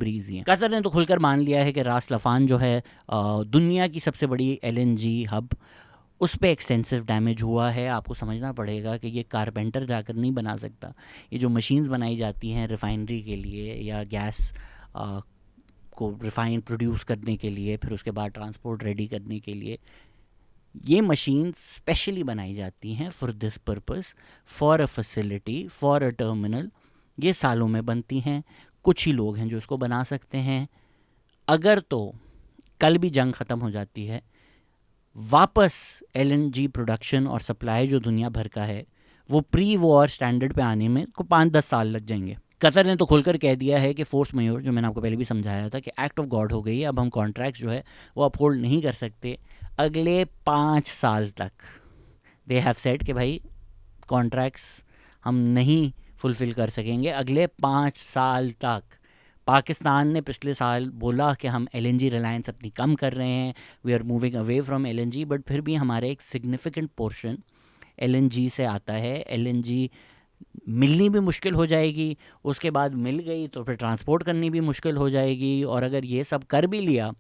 Bridge ही है। Qatar ने तो खुलकर मान लिया है कि रास लफान जो है दुनिया की सबसे बड़ी LNG हब, उस पर एक्सटेंसिव डैमेज हुआ है। आपको समझना पड़ेगा कि ये कारपेंटर जाकर नहीं बना सकता। ये जो मशीन्स बनाई जाती हैं रिफाइनरी के लिए या गैस को रिफाइन प्रोड्यूस करने के लिए, फिर उसके बाद ट्रांसपोर्ट रेडी करने के लिए, ये मशीन स्पेशली बनाई जाती हैं for this purpose, for a facility, for a terminal. ये सालों में बनती हैं, कुछ ही लोग हैं जो इसको बना सकते हैं। अगर तो कल भी जंग ख़त्म हो जाती है, वापस LNG प्रोडक्शन और सप्लाई जो दुनिया भर का है वो प्री वॉर स्टैंडर्ड पे आने में को 5-10 साल लग जाएंगे। कतर ने तो खुलकर कह दिया है कि फोर्स मेजोर, जो मैंने आपको पहले भी समझाया था कि एक्ट ऑफ गॉड हो गई है, अब हम कॉन्ट्रैक्ट्स जो है वो अपहोल्ड नहीं कर सकते अगले 5 साल तक। दे हैव सेड कि भाई कॉन्ट्रैक्ट्स हम नहीं फुलफ़िल कर सकेंगे अगले 5 साल तक। पाकिस्तान ने पिछले साल बोला कि हम LNG रिलायंस अपनी कम कर रहे हैं, we are moving away from LNG, but फिर भी हमारे एक सिग्निफिकेंट पोर्शन LNG से आता है। LNG मिलनी भी मुश्किल हो जाएगी, उसके बाद मिल गई तो फिर ट्रांसपोर्ट करनी भी मुश्किल हो जाएगी, और अगर ये सब कर भी लिया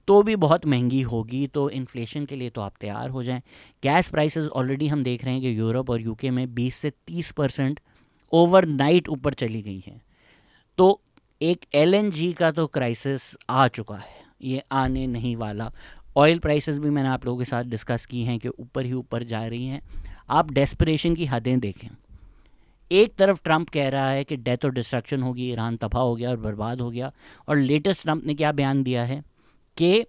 तो भी बहुत महंगी होगी। तो इन्फ्लेशन के लिए तो आप तैयार हो जाएं। गैस प्राइसेस ऑलरेडी हम देख रहे हैं कि यूरोप और UK में 20 से 30% ओवरनाइट ऊपर चली गई हैं। तो एक LNG का तो क्राइसिस आ चुका है, ये आने नहीं वाला। ऑयल प्राइसेस भी मैंने आप लोगों के साथ डिस्कस की हैं कि ऊपर ही ऊपर जा रही हैं। आप डेस्परेशन की हदें देखें। एक तरफ ट्रंप कह रहा है कि डेथ और डिस्ट्रक्शन होगी, ईरान तबाह हो गया और बर्बाद हो गया, और लेटेस्ट ट्रंप ने क्या बयान दिया है कि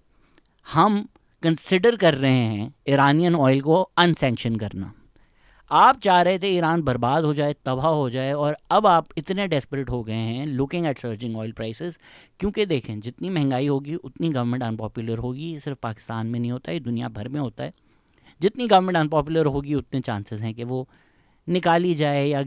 हम कंसिडर कर रहे हैं ईरानियन ऑयल को अनसैंक्शन करना। आप चाह रहे थे ईरान बर्बाद हो जाए, तबाह हो जाए, और अब आप इतने डेस्परेट हो गए हैं looking at surging oil prices, क्योंकि देखें जितनी महंगाई होगी उतनी गवर्नमेंट अनपॉपुलर होगी। सिर्फ पाकिस्तान में नहीं होता है, दुनिया भर में होता है। जितनी गवर्नमेंट अनपॉपुलर होगी उतने चांसेस हैं कि वो निकाली जाए या